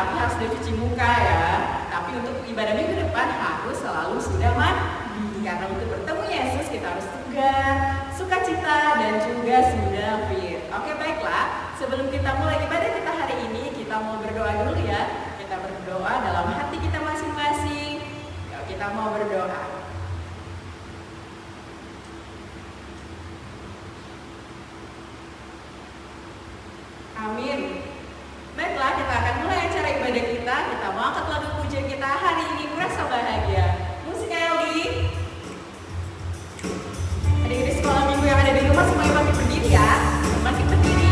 tapi harus sudah cuci muka ya. Tapi untuk ibadah minggu depan harus selalu sudah mandi. Karena untuk bertemu Yesus kita harus tegar, sukacita, dan juga sudah fit. Oke, baiklah. Sebelum kita mulai ibadah kita hari ini, kita mau berdoa dulu ya. Kita berdoa dalam hati kita masing-masing. Yuk, kita mau berdoa. Amin. Baiklah, kita akan mulai acara ibadah kita. Kita mau angkat lagu pujian kita hari ini, merasa bahagia. Musik Eldi. Adik-adik di sekolah minggu yang ada di rumah semuanya bangkit berdiri ya. Bangkit berdiri.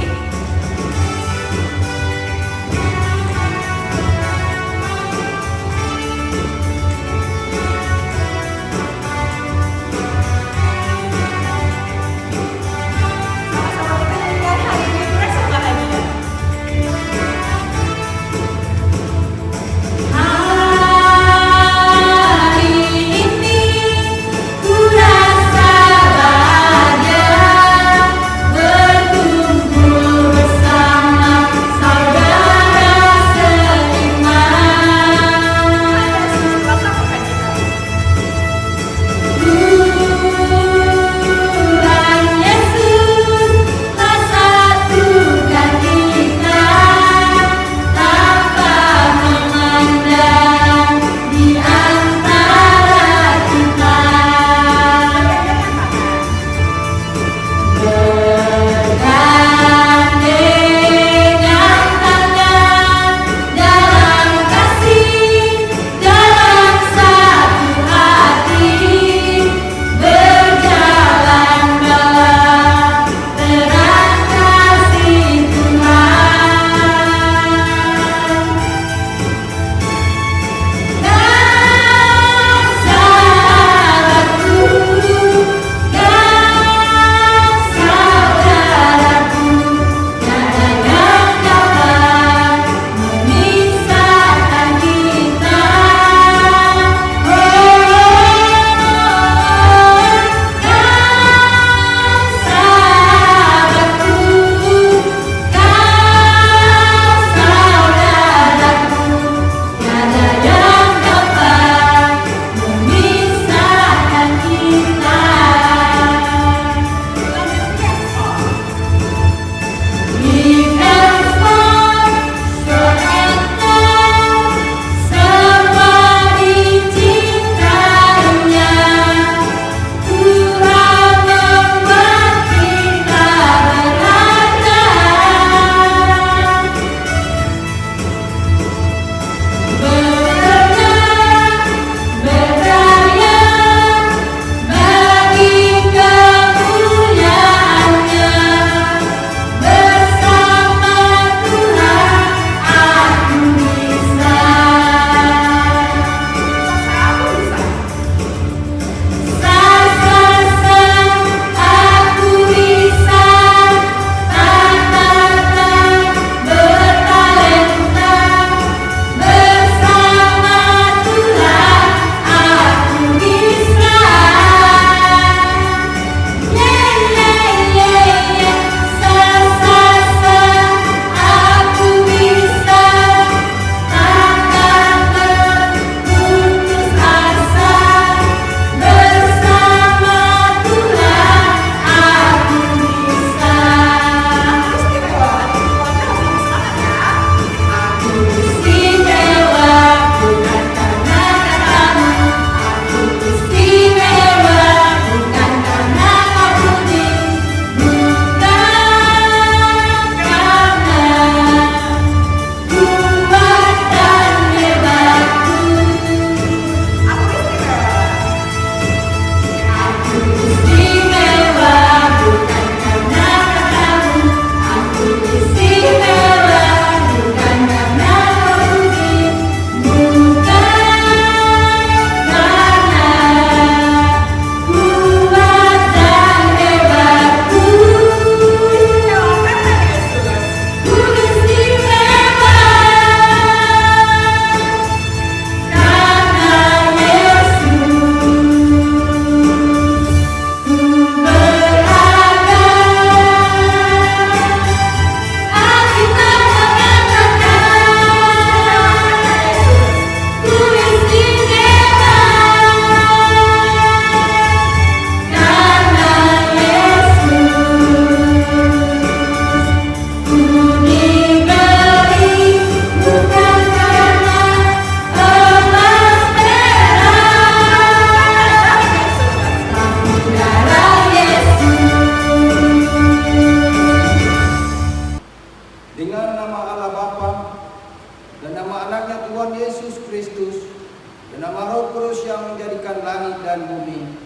yang menjadikan langit dan bumi.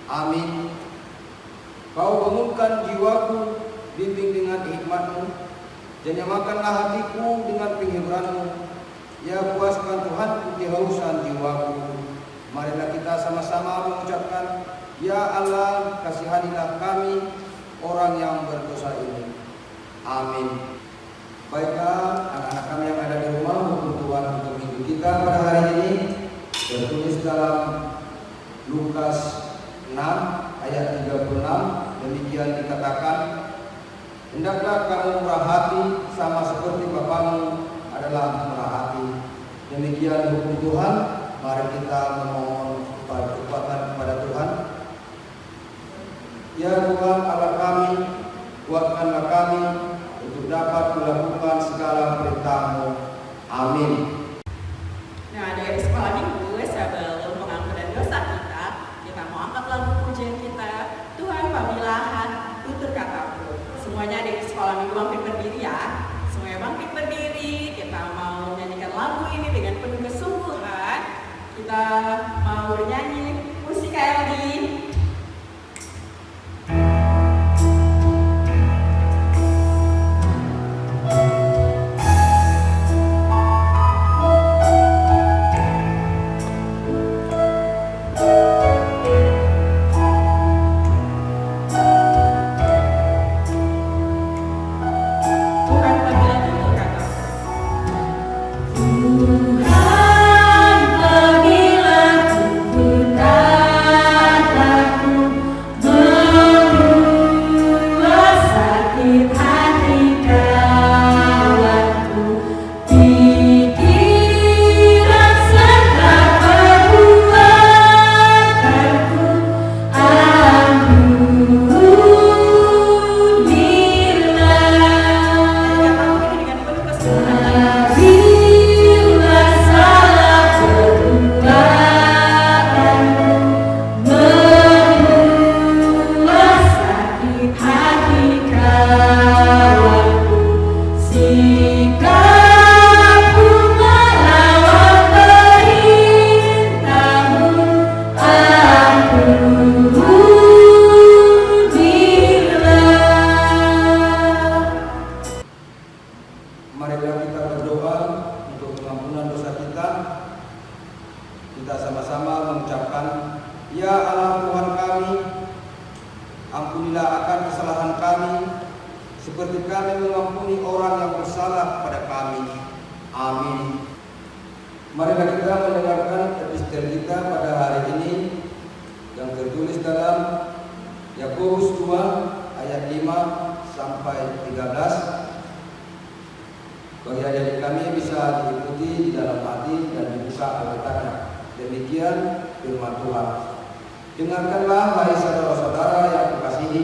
Amin. Kau bangunkan jiwaku, bimbing dengan hikmat-Mu, dan nyamakanlah hatiku dengan penghiburan-Mu. Ya, puaskan Tuhanku kehausan jiwaku. Marilah kita sama-sama mengucapkan, Ya Allah, kasihanilah kami, orang yang berdosa ini. Amin. Baiklah, anak-anak kami yang ada di rumah, hukum Tuhan untuk minggu kita pada hari ini tertulis dalam Lukas 6 ayat 36. Demikian dikatakan, hendaklah kamu murah hati sama seperti Bapamu adalah murah hati. Demikian hukum Tuhan. Mari kita memohon kekuatan kepada Tuhan. Ya Tuhan Allah kami, kuatkanlah kami untuk dapat melakukan segala perintah-Mu. Amin. Nah, dari sekolah minggu sebelum pengampunan dosa kita mau angkat lagu pujian kita, Tuhan pamilahan tutur katamu. Semuanya dari sekolah minggu bangkit berdiri ya. Semuanya bangkit berdiri, kita mau nyanyikan lagu ini dengan penuh kesungguhan. Kita mau bernyanyi musik Eldi. Marilah kita berdoa untuk pengampunan dosa kita. Kita sama-sama mengucapkan, Ya Allah Tuhan kami, ampunilah akan kesalahan kami, seperti kami mengampuni orang yang bersalah kepada kami. Amin. Marilah kita mendengarkan epistel kita pada hari ini yang tertulis dalam Yakobus 2 ayat 5 sampai 13. Bagi adik kami bisa diikuti di dalam hati dan dibuka Alkitabnya. Demikian firman Tuhan. Dengarkanlah hai saudara-saudara yang kukasihi.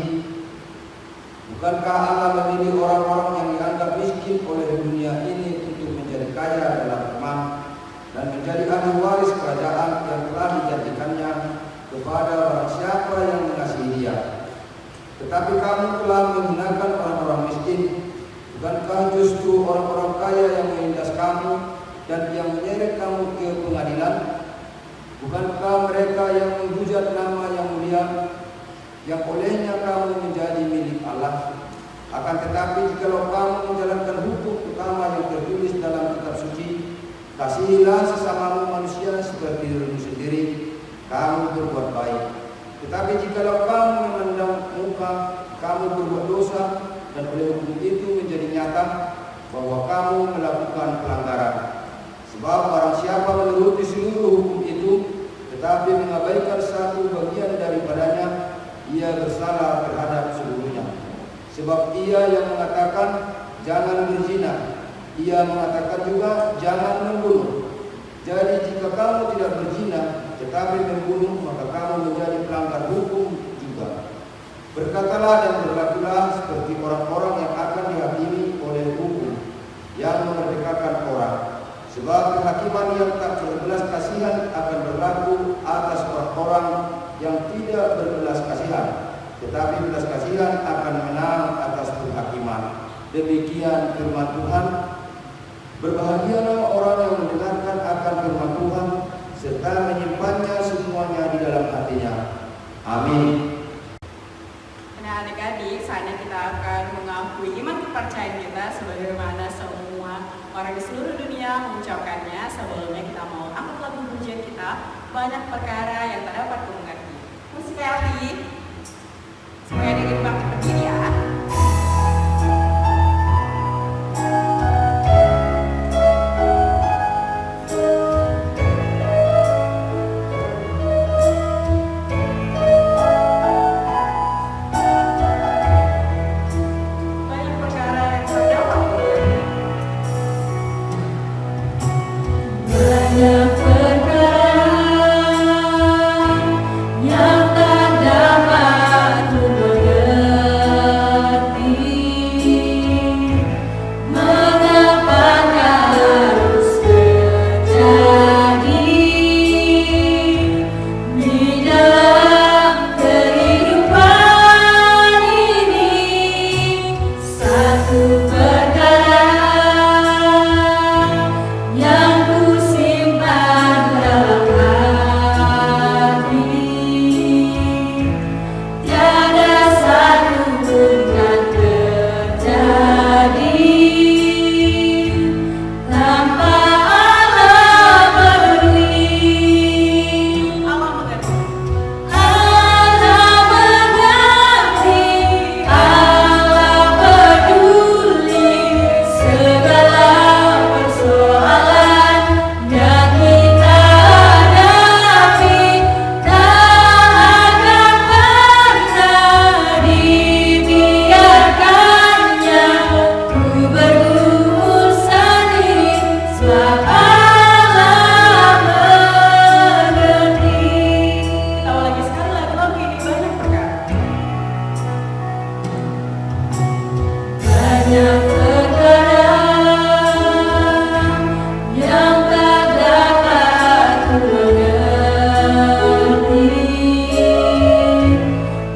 Bukankah Allah memilih orang-orang yang dianggap miskin oleh dunia ini untuk menjadi kaya dalam iman dan menjadi ahli waris kerajaan yang telah dijanjikannya kepada barang siapa yang mengasihi Dia? Tetapi kamu telah menghinakan orang-orang miskin. Bukankah justru orang-orang kaya yang menindas kamu dan yang menyeret kamu ke pengadilan? Bukankah mereka yang menghujat nama yang mulia, yang olehnya kamu menjadi milik Allah? Akan tetapi jikalau kamu menjalankan hukum utama yang tertulis dalam kitab suci, kasihilah sesamamu manusia seperti dirimu sendiri, kamu berbuat baik. Tetapi jikalau kamu memandang muka, kamu berbuat dosa, dan oleh hukum itu menjadi nyata bahwa kamu melakukan pelanggaran. Sebab barang siapa menuruti seluruh hukum itu tetapi mengabaikan satu bagian daripadanya, ia bersalah terhadap seluruhnya. Sebab ia yang mengatakan jangan berzina, ia mengatakan juga jangan membunuh. Jadi jika kamu tidak berzina tetapi membunuh, maka kamu menjadi pelanggar hukum juga. Berkatalah dan berlakulah seperti orang-orang yang akan dihakimi oleh hukum yang memerdekakan orang. Sebab kehakiman yang tak berbelas kasihan akan berlaku atas orang-orang yang tidak berbelas kasihan, tetapi belas kasihan akan menang atas penghakiman. Demikian firman Tuhan. Berbahagialah orang yang mendengarkan akan firman Tuhan serta menyimpannya banyak perkara yang tak dapat kau mengerti. Musik Eldi, semuanya dengan bangkit berdiri ya. Banyak perkara yang tak dapat kau mengerti. Banyak perkara yang tak dapat ku mengerti. Mengapa harus terjadi di dalam kehidupan ini? Satu perkara yang ku simpan dalam hati, tiada satu pun kan terjadi tanpa Allah peduli. Allah mengerti. Allah mengerti, Allah peduli segala persoalan yang kita hadapi. Tak akan pernah dibiarkannya ku bergumul sendiri, sebab Allah mengerti. Kita lagi sekali lagu-lagu ini banyak perkara. Banyak perkara yang tak dapat ku mengerti.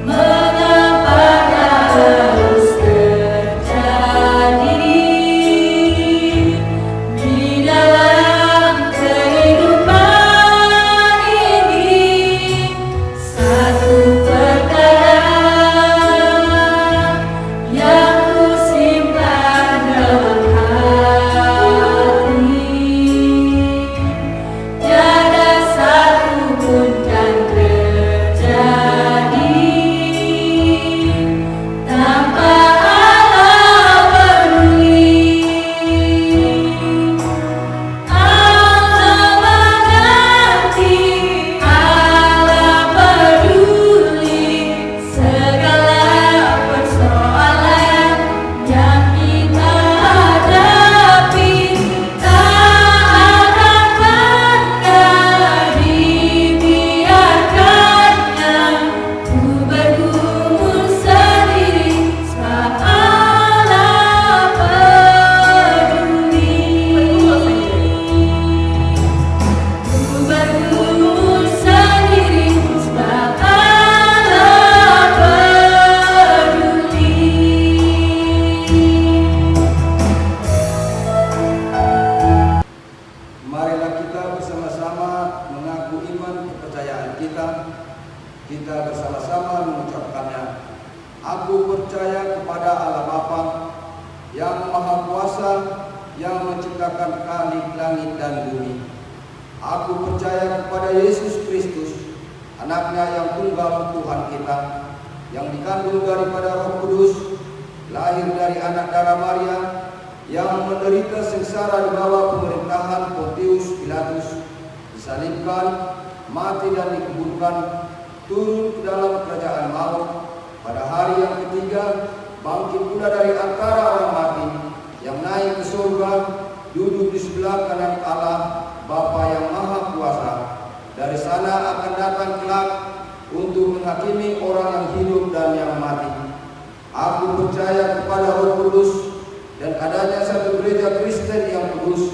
Mengapa harus terjadi di dalam kehidupan ini? Satu perkara yang ku simpan dalam hati, tiada satu pun kan terjadi tanpa Allah peduli. Allah mengerti, Allah peduli segala persoalan yang kita hadapi. Tak akan pernah dibiarkannya ku bergumul sendiri, sebab Allah peduli. Ku bergumul sendiri, sebab Allah peduli. Marilah kita bersama-sama mengaku iman kepercayaan kita. Kita bersama-sama mengucapkannya. Aku percaya kepada Allah Bapa yang Maha Kuasa, yang menciptakan langit dan bumi. Aku percaya kepada Yesus Kristus, Anaknya yang tunggal Tuhan kita, yang dikandung daripada Roh Kudus, lahir dari anak darah Maria, yang menderita sengsara di bawah pemerintahan Pontius Pilatus, disalibkan, mati dan dikuburkan, turun ke dalam kerajaan maut, pada hari yang ketiga bangkit pula dari antara orang mati, yang naik ke surga, duduk di sebelah kanan Allah Bapa yang Maha Kuasa. Dari sana akan datang kelak untuk menghakimi orang yang hidup dan yang mati. Aku percaya kepada Roh Kudus dan adanya satu gereja Kristen yang kudus,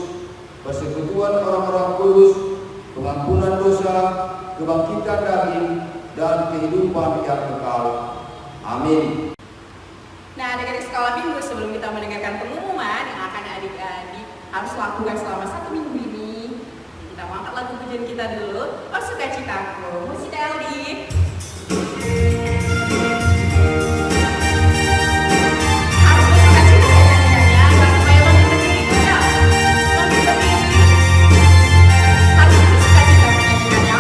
persekutuan orang-orang kudus, pengampunan dosa, kebangkitan daging, dan kehidupan yang kekal. Amin. Nah, adik-adik sekolah minggu, sebelum kita mendengarkan pengumuman yang akan adik-adik harus lakukan selama 1 minggu ini, kita mau angkat lagu pujian kita dulu. Oh, Sukacitaku, musik Eldi. Harus bersukacita ya,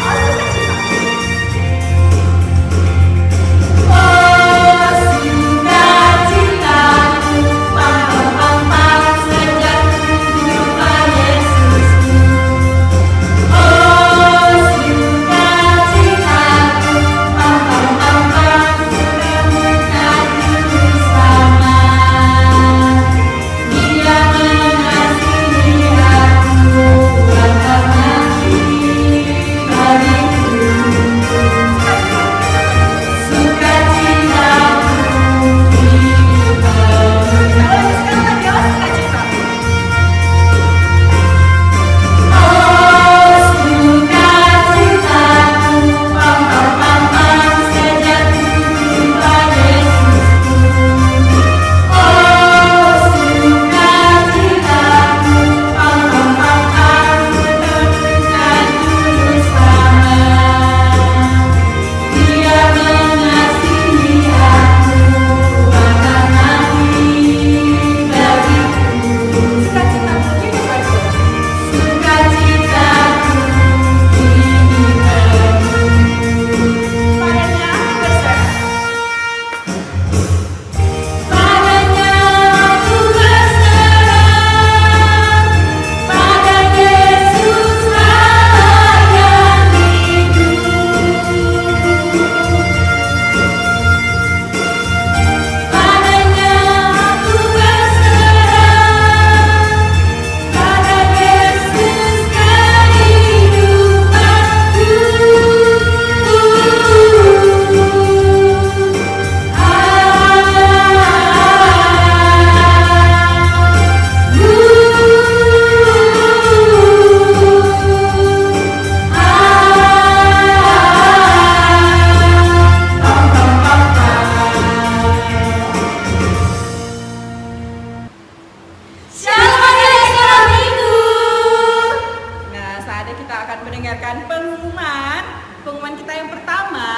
pengumuman kita yang pertama,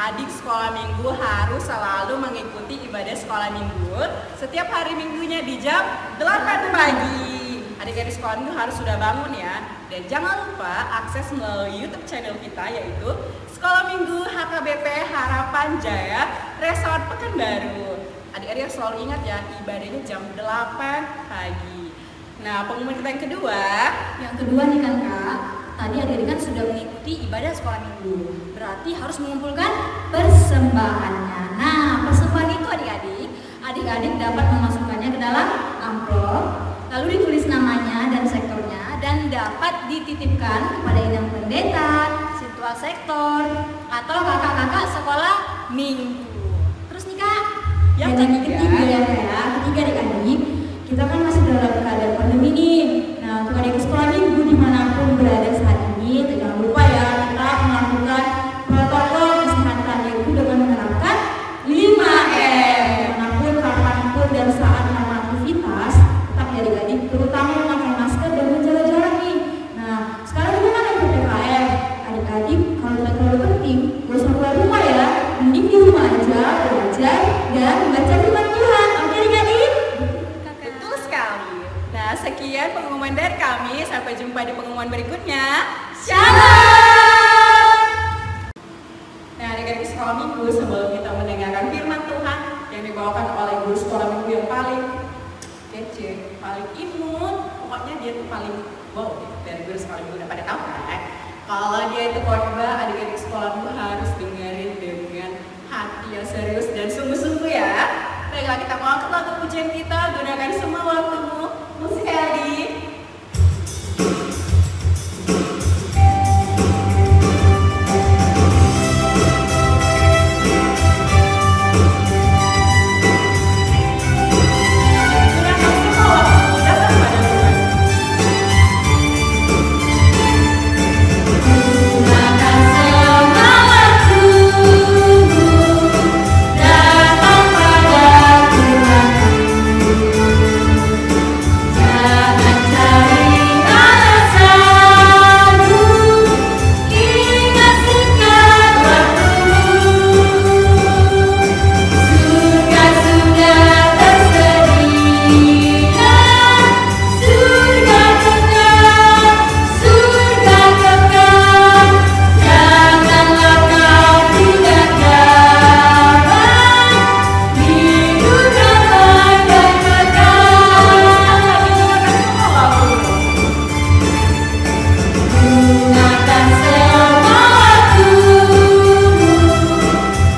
adik sekolah minggu harus selalu mengikuti ibadah sekolah minggu setiap hari minggunya di jam 8 pagi. Adik-adik sekolah minggu harus sudah bangun ya. Dan jangan lupa akses melalui YouTube channel kita yaitu Sekolah Minggu HKBP Harapan Jaya Resort Pekanbaru. Adik-adik harus selalu ingat ya, ibadahnya jam 8 pagi. Nah, pengumuman kita yang kedua. Yang kedua nih kan Kak, tadi adik-adik kan sudah mengikuti ibadah sekolah minggu. Berarti harus mengumpulkan persembahannya. Nah, persembahan itu adik-adik dapat memasukkannya ke dalam amplop, lalu ditulis namanya dan sektornya, dan dapat dititipkan kepada inang pendeta, situal sektor, atau kakak-kakak sekolah minggu. Terus nih Kak, Yang ketiga ya Kak, ketiga adik-adik, kita kan masih dalam keadaan pandemi nih. Nah, untuk adik sekolah minggu dimanapun berada saat ini, jangan lupa ya kita melakukan protokol kesehatan yaitu dengan menerapkan 5M. Dimanapun, kapanpun, dan saat melakukan aktivitas, tetap ya adik-adik, terutama memakai masker dan menjaga jarak nih. Nah, sekarang juga kan ada PPKM. Adik-adik, kalau tidak terlalu penting, gak usah keluar rumah ya. Mending di rumah aja, belajar, dan baca firman Tuhan. Oke adik-adik? Betul sekali. Nah, sekian pengumuman dari kami. Sampai jumpa di pengumuman berikutnya. Shalom! Nah, adik-adik sekolah minggu, sebelum kita mendengarkan firman Tuhan yang dibawakan oleh guru sekolah minggu yang paling kece, paling imut, pokoknya dia tuh paling wow dari guru sekolah minggu. Udah pada tahu kan? Kalau dia itu khotbah, adik-adik sekolah minggu harus dengerin dengan hati yang serius dan sungguh-sungguh ya. Baiklah, kita mau angkat lagu pujian kita, gunakan semua waktumu. Musik ya, adik. Gunakan semua waktumu, datang pada Tuhan. Gunakan semua waktumu, datang pada Tuhan. Jangan cari alasanmu, ingat singkat waktumu. Surga sudah tersedia, surga kekal, surga kekal. Janganlah kau tidak dapat hidup damai dan kekal. Gunakan semua waktumu,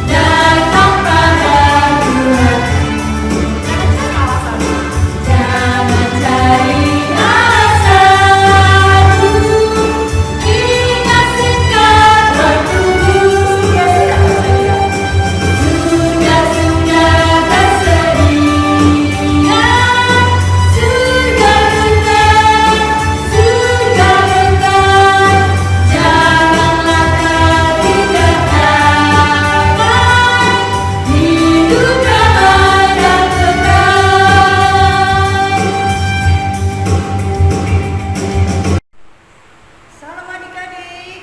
datang pada Tuhan. Jangan cari alasanmu, ingat singkat waktumu. Surga sudah tersedia, surga kekal, surga kekal. Janganlah kau tidak dapat hidup damai dan kekal. Salam adik-adik,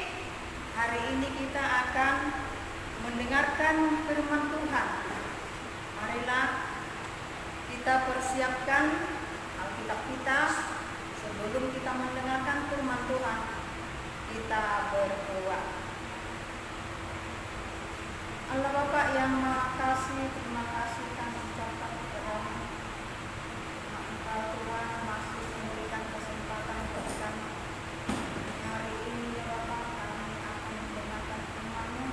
hari ini kita akan mendengarkan firman Tuhan. Marilah kita persiapkan Alkitab kita sebelum kita mendengarkan firman Tuhan. Kita berdoa. Allah Bapa yang Maha Kasih, terima kasih kami ucapkan kepadamu. Engkau Tuhan masih memberikan kesempatan kepada kami. Hari ini ya Bapak, kami akan mendengarkan firman-Mu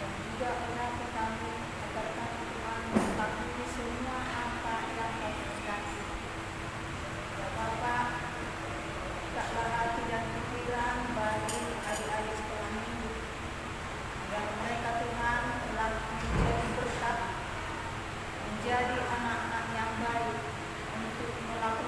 dan juga mengaku kami agar kami Tuhan mengetahui semua apa yang Kau kehendaki. Ya Bapak, bukalah hati dan pikiran bagi adik-adik sekolah minggu agar mereka Tuhan telah menjadi berkat, menjadi anak-anak yang baik untuk melakukan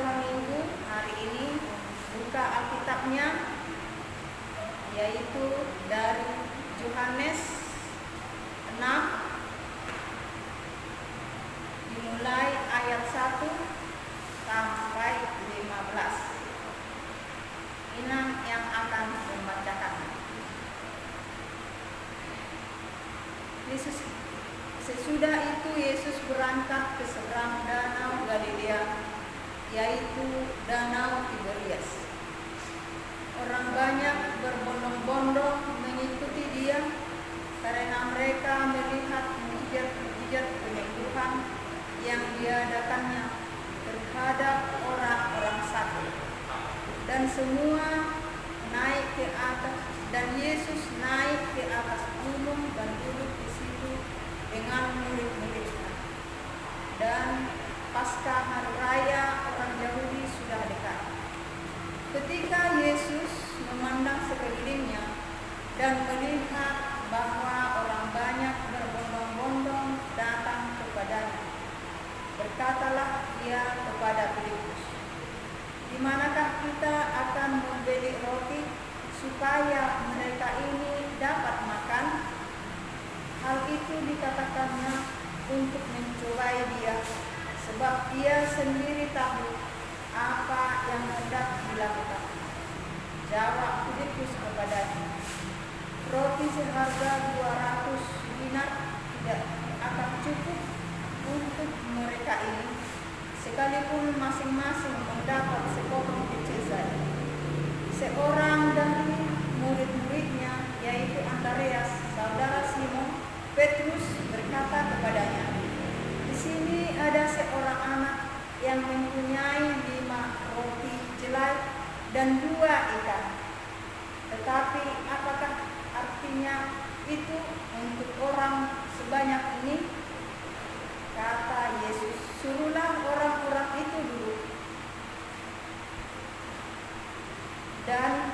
sekolah minggu hari ini buka Alkitabnya, yaitu dari Yohanes 6 dimulai ayat 1 sampai 15. Ini yang akan membacakan. Sesudah itu Yesus berangkat ke seberang danau Galilea, yaitu danau Tiberias. Orang banyak berbondong-bondong mengikuti dia karena mereka melihat mujizat-mujizat penyembuhan yang diadakannya terhadap orang-orang sakit. Dan semua naik ke atas, dan Yesus naik ke atas gunung dan duduk di situ dengan murid-muridnya. Dan pasca hari raya orang Yahudi sudah dekat. Ketika Yesus memandang sekelilingnya dan melihat bahwa orang banyak berbondong-bondong datang kepadanya, berkatalah ia kepada Filipus, "Di manakah kita akan membeli roti supaya mereka ini dapat makan?" Hal itu dikatakannya untuk mencobai dia, sebab dia sendiri tahu apa yang hendak dilakukan. Jawab Filipus kepadanya, "Roti seharga 200 dinar tidak akan cukup untuk mereka ini, sekalipun masing-masing mendapat sepotong kecil saja." Seorang dari murid-muridnya, yaitu Andreas, saudara Simon Petrus, berkata kepadanya, "Di sini ada seorang anak yang mempunyai 5 roti jelai dan 2 ikan. Tetapi apakah artinya itu untuk orang sebanyak ini?" Kata Yesus, "Suruhlah orang-orang itu duduk." Dan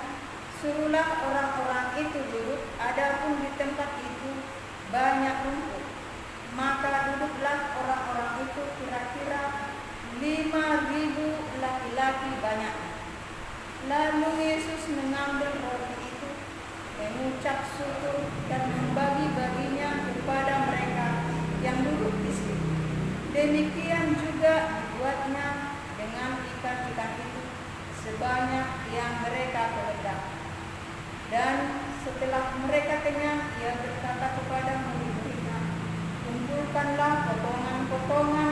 suruhlah orang-orang itu duduk. Adapun di tempat itu banyak rumput, maka duduklah orang-orang itu, kira-kira 5.000 laki-laki banyak. Lalu Yesus mengambil roti itu, mengucap syukur dan membagi-baginya kepada mereka yang duduk di situ. Demikian juga dibuatnya dengan ikan-ikan itu sebanyak yang mereka kehendaki. Dan setelah mereka kenyang, ia berkata kepada murid-muridnya, "Kumpulkanlah potongan-potongan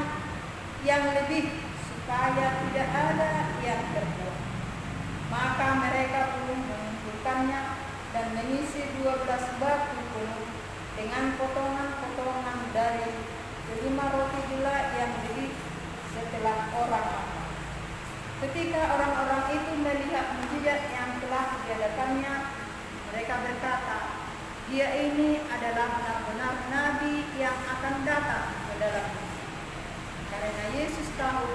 yang lebih, supaya tidak ada yang terbuang." Maka mereka pun mengumpulkannya dan mengisi 12 batu penuh dengan potongan-potongan dari 5 roti jelai yang lebih setelah orang makan. Ketika orang-orang itu melihat mujizat yang telah diadakannya, mereka berkata, "Dia ini adalah benar-benar nabi yang akan datang ke dalam dunia." Karena Yesus tahu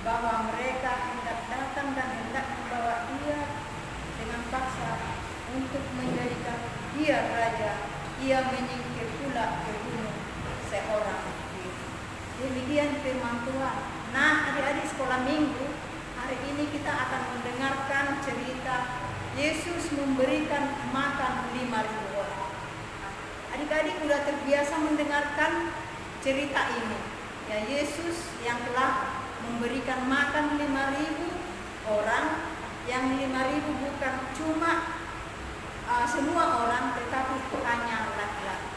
bahwa mereka hendak datang dan hendak membawa dia dengan paksa untuk menjadikan dia raja, ia menyingkir pula ke gunung seorang diri. Demikian firman Tuhan. Nah, adik-adik sekolah minggu, hari ini kita akan mendengarkan cerita Yesus memberikan makan 5.000 orang. Adik-adik sudah terbiasa mendengarkan cerita ini. Ya, Yesus yang telah memberikan makan 5.000 orang, yang 5.000 bukan cuma semua orang, tetapi hanya laki-laki.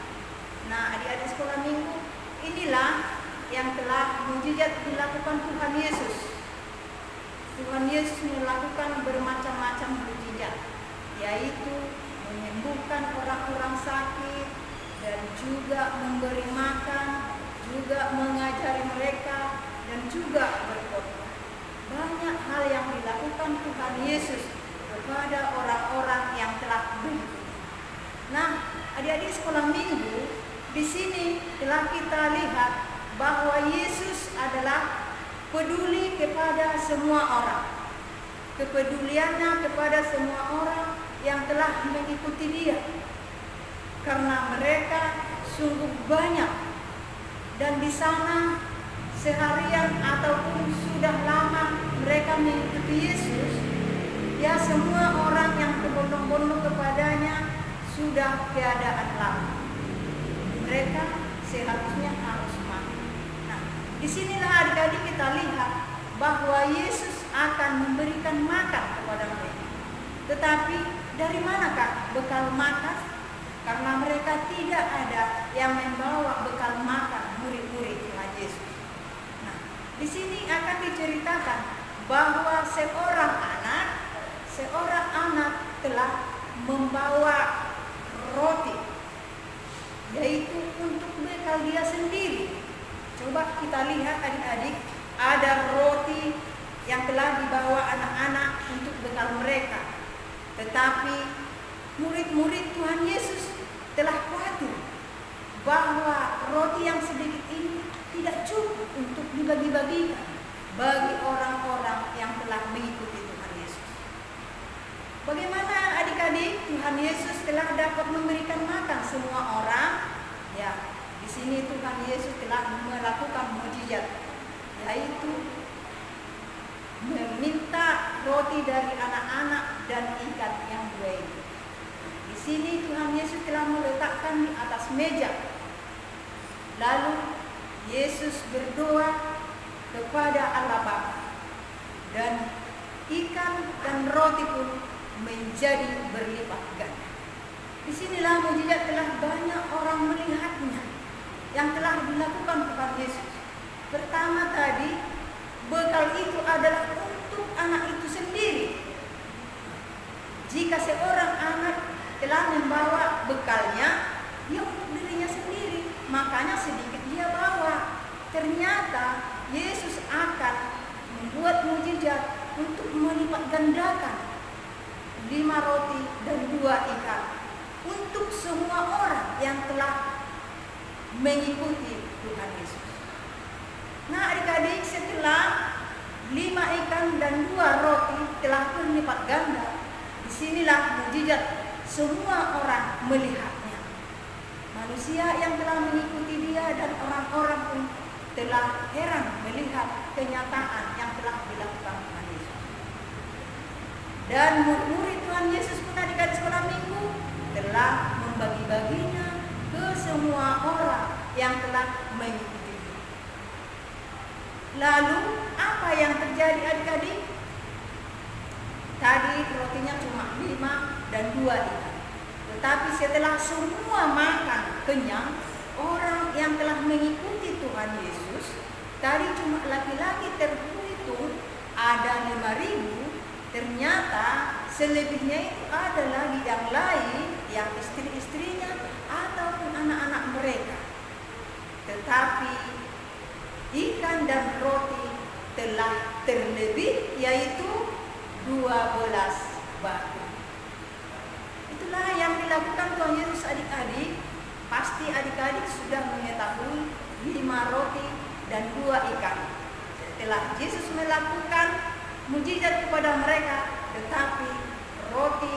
Nah, adik-adik sekolah minggu, inilah yang telah mujizat dilakukan Tuhan Yesus. Tuhan Yesus melakukan bermacam-macam mujizat, yaitu menyembuhkan orang-orang sakit dan juga memberi makan, juga mengajari mereka dan juga berkhotbah. Banyak hal yang dilakukan Tuhan Yesus kepada orang-orang yang telah mengikuti. Nah, adik-adik sekolah minggu, di sini telah kita lihat bahwa Yesus adalah peduli kepada semua orang. Kepeduliannya kepada semua orang yang telah mengikuti dia, karena mereka sungguh banyak dan di sana seharian ataupun sudah lama mereka mengikuti Yesus, ya semua orang yang berbondong-bondong kepadanya sudah keadaan lama. Mereka seharusnya harus makan. Nah, disinilah adik-adik kita lihat bahwa Yesus akan memberikan makan kepada mereka. Tetapi dari manakah bekal makan? Karena mereka tidak ada yang membawa bekal makan murid-murid Tuhan Yesus. Nah, di sini akan diceritakan bahwa seorang anak telah membawa roti, yaitu untuk bekal dia sendiri. Coba kita lihat adik-adik, ada roti yang telah dibawa anak-anak untuk bekal mereka. Tetapi murid-murid Tuhan Yesus telah khawatir bahwa roti yang sedikit ini tidak cukup untuk dibagi-bagikan bagi orang-orang yang telah mengikuti Tuhan Yesus. Bagaimana adik-adik Tuhan Yesus telah dapat memberikan makan semua orang? Ya, di sini Tuhan Yesus telah melakukan mukjizat, yaitu meminta roti dari anak-anak dan ikan yang dua itu. Di sini Tuhan Yesus telah meletakkan di atas meja. Lalu Yesus berdoa kepada Allah Bapa, dan ikan dan roti pun menjadi berlipat ganda. Disinilah mukjizat telah banyak orang melihatnya yang telah dilakukan kepada Yesus. Pertama tadi, bekal itu adalah untuk anak itu sendiri. Jika seorang anak telah membawa bekalnya, dia untuk dirinya sendiri, makanya sedikit dia bawa. Ternyata Yesus akan membuat mukjizat untuk melipat gandakan 5 roti dan 2 ikan untuk semua orang yang telah mengikuti Tuhan Yesus. Nah adik-adik, setelah 5 ikan dan 2 roti telah berlipat ganda, disinilah mukjizat semua orang melihatnya. Manusia yang telah mengikuti dia dan orang-orang pun telah heran melihat kenyataan yang telah dilakukan Tuhan Yesus. Dan murid Tuhan Yesus pun adik-adik sekolah minggu telah membagi-baginya ke semua orang yang telah mengikuti dia. Lalu apa yang terjadi adik-adik? Tadi rotinya cuma 5 dan 2 ikan. Tetapi setelah semua makan kenyang, orang yang telah mengikuti Tuhan Yesus, tadi cuma laki-laki terhitung ada 5.000, ternyata selebihnya itu ada lagi yang lain, yang istri-istrinya ataupun anak-anak mereka. Tetapi ikan dan roti telah terlebih, yaitu 12 batu. Itulah yang dilakukan Tuhan Yesus adik-adik. Pasti adik-adik sudah mengetahui 5 roti dan 2 ikan. Setelah Yesus melakukan mukjizat kepada mereka, tetapi roti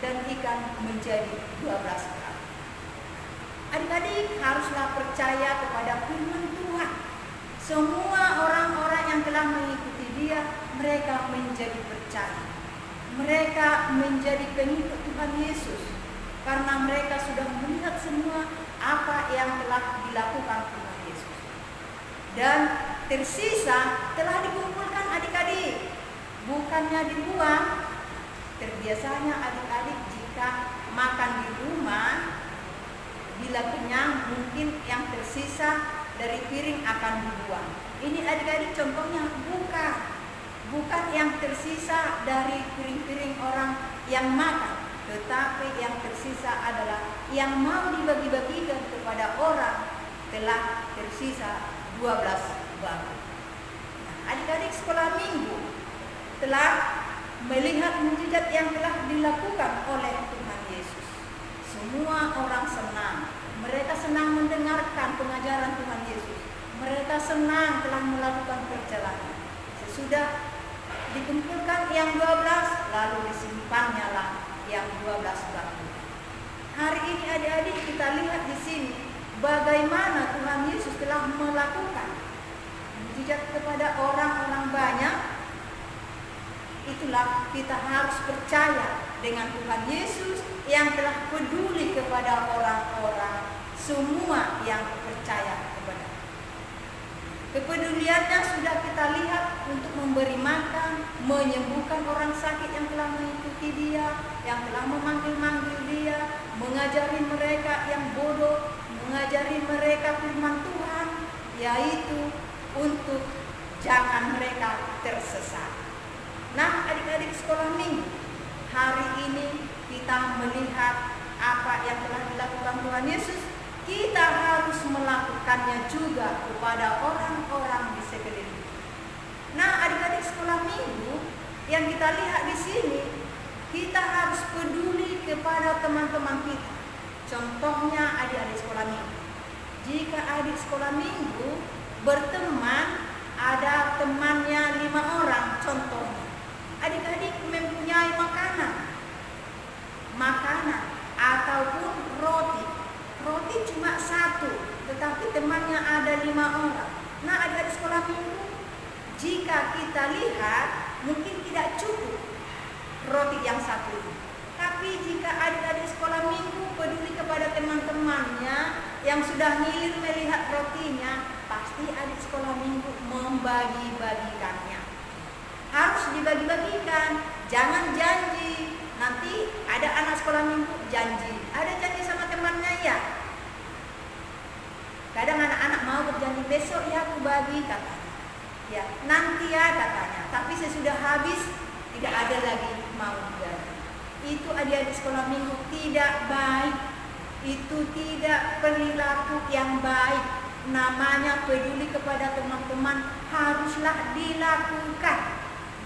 dan ikan menjadi 12 kali. Adik-adik haruslah percaya kepada firman Tuhan. Semua orang-orang yang telah mengikuti dia, mereka menjadi percaya. Mereka menjadi pengikut Tuhan Yesus karena mereka sudah melihat semua apa yang telah dilakukan Tuhan Yesus. Dan tersisa telah dikumpulkan adik-adik, bukannya dibuang. Terbiasanya adik-adik jika makan di rumah, bila kenyang mungkin yang tersisa dari piring akan dibuang. Ini adik-adik contohnya bukan yang tersisa dari piring-piring orang yang makan, tetapi yang tersisa adalah yang mau dibagi-bagikan kepada orang, telah tersisa 12 batu. Nah, adik-adik sekolah minggu telah melihat mukjizat yang telah dilakukan oleh Tuhan Yesus. Semua orang senang. Mereka senang mendengarkan pengajaran Tuhan Yesus. Mereka senang telah melakukan perjalanan. Sesudah dikumpulkan yang 12, lalu disimpannya lah yang 12 batu. Hari ini adik-adik kita lihat di sini bagaimana Tuhan Yesus telah melakukan mujizat kepada orang-orang banyak. Itulah kita harus percaya dengan Tuhan Yesus yang telah peduli kepada orang-orang semua yang percaya kepada. Kepeduliannya sudah kita lihat untuk memberi makan, menyembuhkan orang sakit yang telah mengikuti dia, yang telah memanggil-manggil dia, mengajari mereka yang bodoh, mengajari mereka firman Tuhan, yaitu untuk jangan mereka tersesat. Nah, adik-adik sekolah minggu, hari ini kita melihat apa yang telah dilakukan Tuhan Yesus. Kita harus melakukannya juga kepada orang-orang di sekeliling. Nah, adik-adik sekolah minggu yang kita lihat di sini, kita harus peduli kepada teman-teman kita. Contohnya adik-adik sekolah minggu. Jika adik sekolah minggu berteman, ada temannya 5 orang, contohnya. Adik-adik mempunyai makanan ataupun roti. Roti cuma 1, tetapi temannya ada 5 orang. Nah, adik-adik sekolah minggu, jika kita lihat mungkin tidak cukup roti yang 1 itu. Tapi jika adik-adik sekolah minggu peduli kepada teman-temannya yang sudah ngilir melihat rotinya, pasti adik sekolah minggu membagi-bagikannya. Harus dibagi-bagikan, jangan janji. Nanti ada anak sekolah minggu janji, ada janji sama temannya ya. Kadang anak-anak mau berjanji, besok ya aku bagi katanya, ya nanti ya katanya. Tapi sesudah habis tidak ada lagi mau bagi. Itu adik-adik sekolah minggu tidak baik. Itu tidak perilaku yang baik. Namanya peduli kepada teman-teman haruslah dilakukan.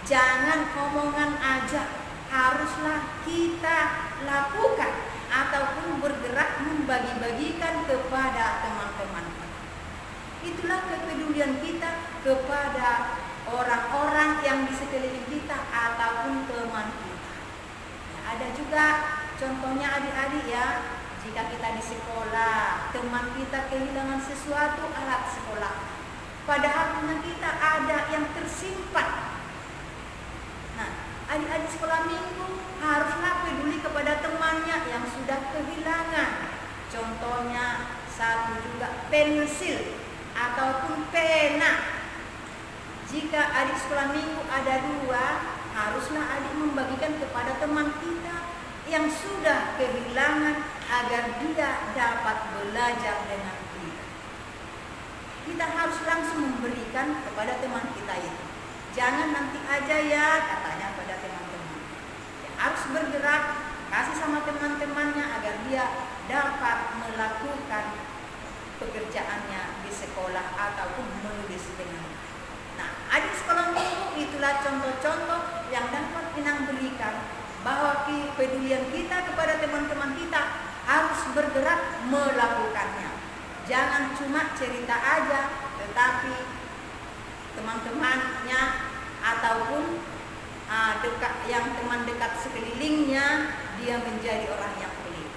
Jangan omongan aja. Haruslah kita lakukan ataupun bergerak membagi-bagikan kepada teman-teman. Itulah kepedulian kita kepada orang-orang yang di sekeliling kita ataupun teman kita. Ya, ada juga contohnya adik-adik ya, jika kita di sekolah, teman kita kehilangan sesuatu alat sekolah, padahal punya kita ada yang tersimpan. Nah, adik-adik sekolah minggu haruslah peduli kepada temannya yang sudah kehilangan. Contohnya 1 juga pensil ataupun pena. Jika adik sekolah minggu ada 2, haruslah adik membagikan kepada teman kita yang sudah kehilangan agar dia dapat belajar dengan kita. Kita harus langsung memberikan kepada teman kita itu. Jangan nanti aja ya katanya pada teman-teman. Ya, harus bergerak, kasih sama teman-temannya agar dia dapat melakukan pekerjaannya di sekolah ataupun menulis dengan. Nah, adik sekolah minggu itulah contoh-contoh yang dapat Inang berikan bahwa kepedulian kita kepada teman-teman kita harus bergerak melakukannya. Jangan cuma cerita aja, tetapi teman-temannya ataupun yang teman dekat sekelilingnya dia menjadi orang yang pelit.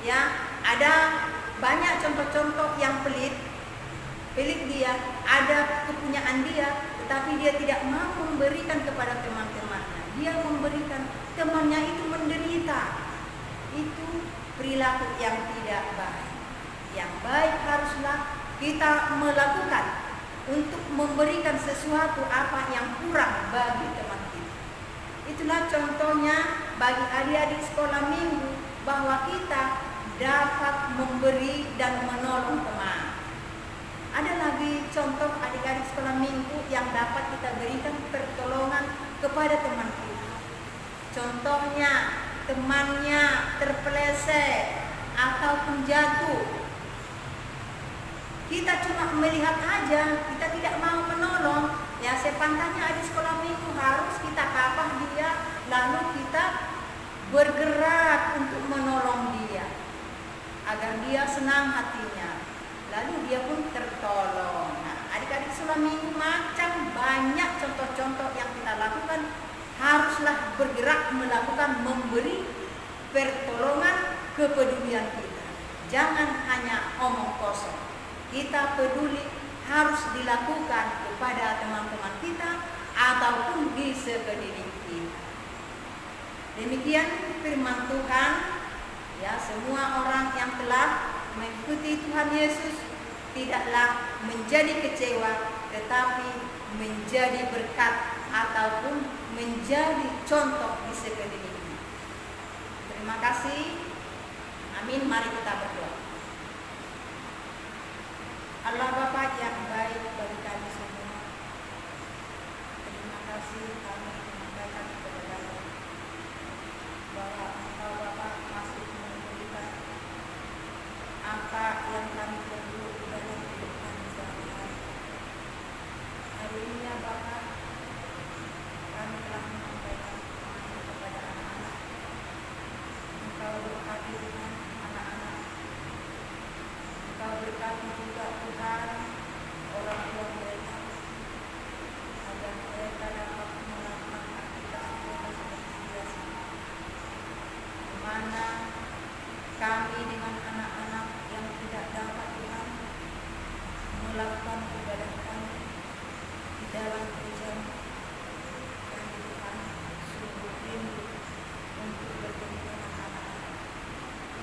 Ya, ada banyak contoh-contoh yang pelit dia, ada kepunyaan dia, tetapi dia tidak mau memberikan kepada teman-temannya. Dia memberikan, temannya itu menderita. Itu perilaku yang tidak baik. Yang baik haruslah kita melakukan untuk memberikan sesuatu apa yang kurang bagi teman kita. Itulah contohnya bagi adik-adik sekolah minggu bahwa kita dapat memberi dan menolong teman. Ada lagi contoh adik-adik sekolah minggu yang dapat kita berikan pertolongan kepada teman kita. Contohnya temannya terpeleset ataupun jatuh. Kita cuma melihat aja, kita tidak mau menolong. Ya, sepantahnya adik sekolah minggu harus kita kapah dia, lalu kita bergerak untuk menolong dia agar dia senang hatinya, lalu dia pun tertolong. Nah, adik-adik sekolah minggu macam banyak contoh-contoh yang kita lakukan, haruslah bergerak melakukan memberi pertolongan kepedulian kita. Jangan hanya omong kosong. Kita peduli harus dilakukan kepada teman-teman kita ataupun di sekeliling kita. Demikian firman Tuhan. Ya, semua orang yang telah mengikuti Tuhan Yesus tidaklah menjadi kecewa, tetapi menjadi berkat ataupun menjadi contoh di sekeliling kita. Terima kasih. Amin. Mari kita berdoa. Allah Bapa yang baik bagi kami semua, terima kasih kami menyampaikan kepada Engkau bahwa Engkau Bapa masih memberikan apa yang kami perlu di dalam hidup kami sehari-hari. Hari ini ya Bapa, kami telah menyampaikan kepada anak-anak. Engkau berkati dengan anak-anak. Engkau berkati juga Tuhan orang tua mereka, agar mereka dapat melakukan aktivitas mereka seperti biasa. Di mana kami dengan anak-anak yang tidak dapat Tuhan melakukan ibadah kami di dalam gereja, kami Tuhan sungguh rindu untuk bertemu dengan anak-anak.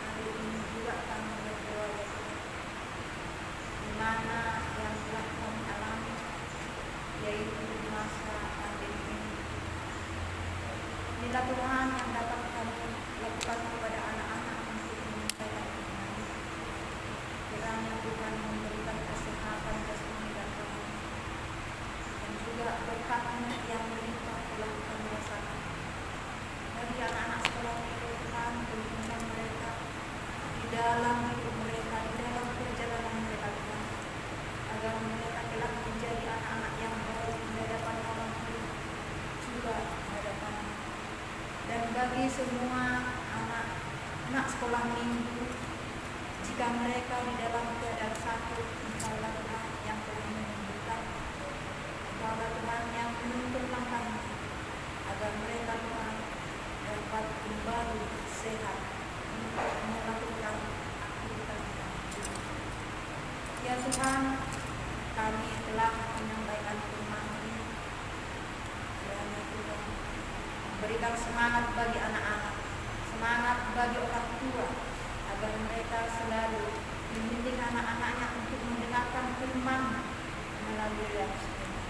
Hari ini juga kami berdoa ya Tuhan, di mana yang telah kami alami, yaitu di masa pandemi ini. Inilah Tuhan yang dapat kami lakukan kepada anak-anak untuk menyampaikan firman. Kiranya Tuhan memberikan kesehatan jasmani dan rohani, dan juga berkat-Nya yang melimpah telah kami rasakan. Bagi anak-anak sekolah itu Tuhan, tuntunkan mereka di dalam hidup mereka, di dalam perjalanan mereka Tuhan, agar mereka kelak menjadi anak-anak yang baik di hadapan orang tua, juga di hadapan. Dan bagi semua anak sekolah minggu, jika mereka di dalam keadaan sakit, Engkaulah Tuhan yang telah menyembuhkan, Engkaulah Tuhan yang menuntunkan kami, agar mereka Tuhan dapat kembali sehat untuk melakukan aktivitas kami. Ya Tuhan, kami telah menyampaikan firman ini. Kiranya Tuhan memberikan semangat bagi anak-anak, semangat bagi orang tua, agar mereka selalu membimbing anak-anaknya untuk mendengarkan firman melalui live streaming.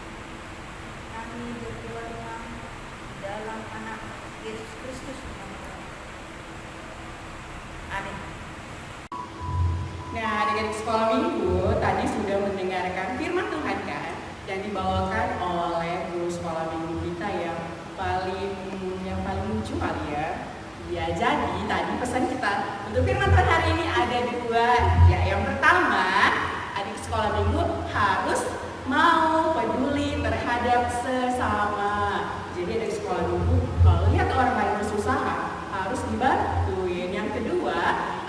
Kami berdoa Tuhan dalam anak Yesus Kristus Tuhan kami. Amin. Nah, adik-adik sekolah minggu tadi sudah mendengarkan firman Tuhan kan, yang dibawakan oleh guru sekolah minggu kita yang paling lucu kali ya. Ya, jadi tadi pesan kita untuk firman Tuhan hari ini ada dua. Ya, yang pertama, adik sekolah minggu harus mau peduli terhadap sesama. Jadi adik sekolah minggu kalau lihat orang lain kesusahan harus dibantuin. Yang kedua,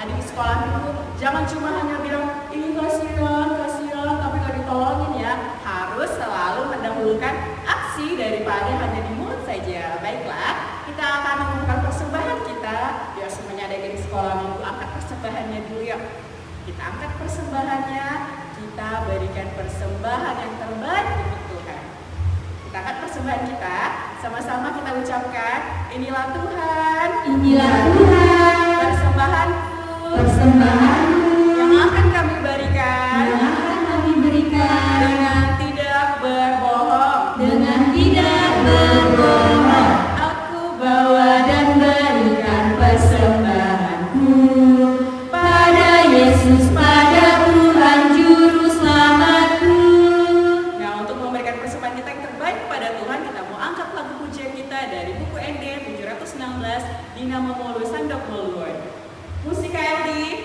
adik sekolah minggu jangan cuma hanya bilang ini kasihan, tapi gak ditolongin ya. Harus selalu mendahulukan aksi daripada hanya di mulut saja. Baiklah, kita akan mengumumkan persembahan kita. Ya, semuanya adik-adik sekolah minggu angkat persembahannya dulu ya. Kita angkat persembahannya, kita berikan persembahan yang terbaik untuk Tuhan. Kita angkat persembahan kita, sama-sama kita ucapkan, inilah Tuhan, Inilah Tuhan, persembahanku yang akan kami berikan yang akan kami berikan dengan tidak berbohong. dengan tidak berbohong. Aku bawa dan berikan persembahanku Pada Yesus, pada Tuhan Juru Selamatku. Nah, untuk memberikan persembahan kita yang terbaik kepada Tuhan, kita mau angkat lagu pujian kita dari buku ND 716 Dinamo Molu Sandok Moluon. Musik KLD.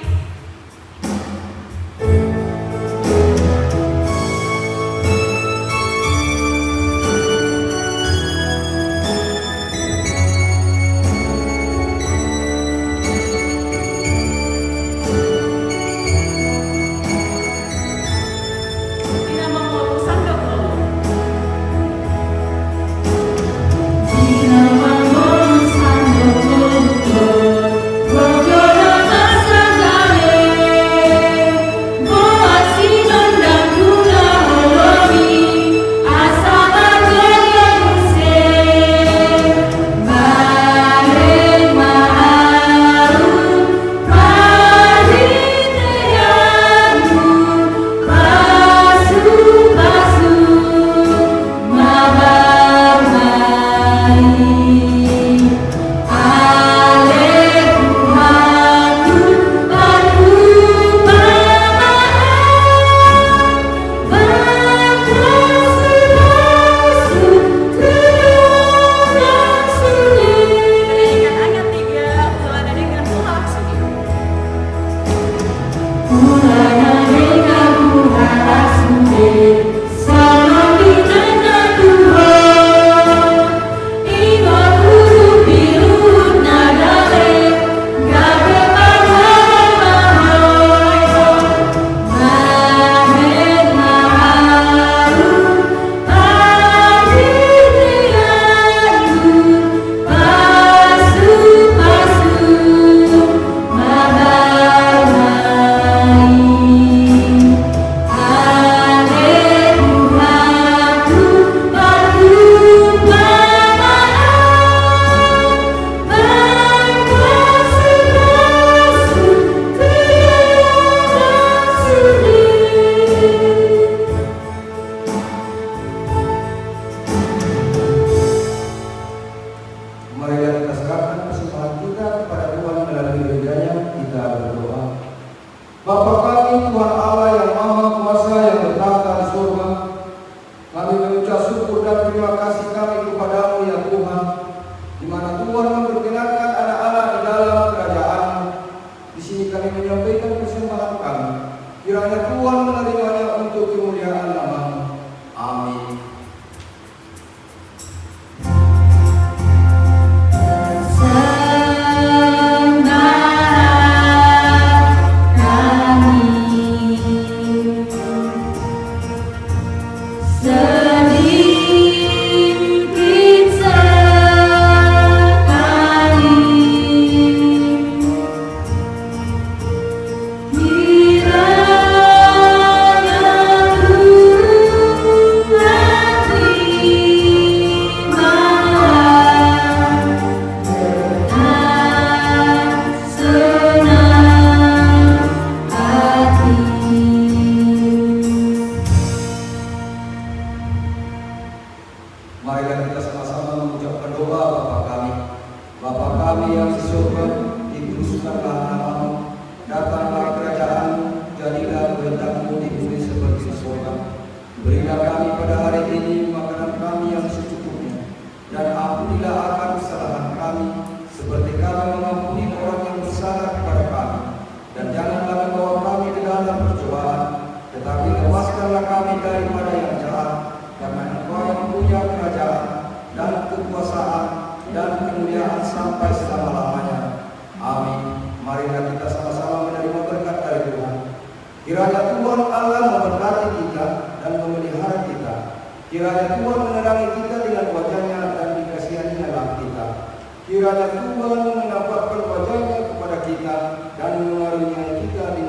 Kiranya Tuhan menampakkan wajahnya kepada kita dan mengaruniai kita di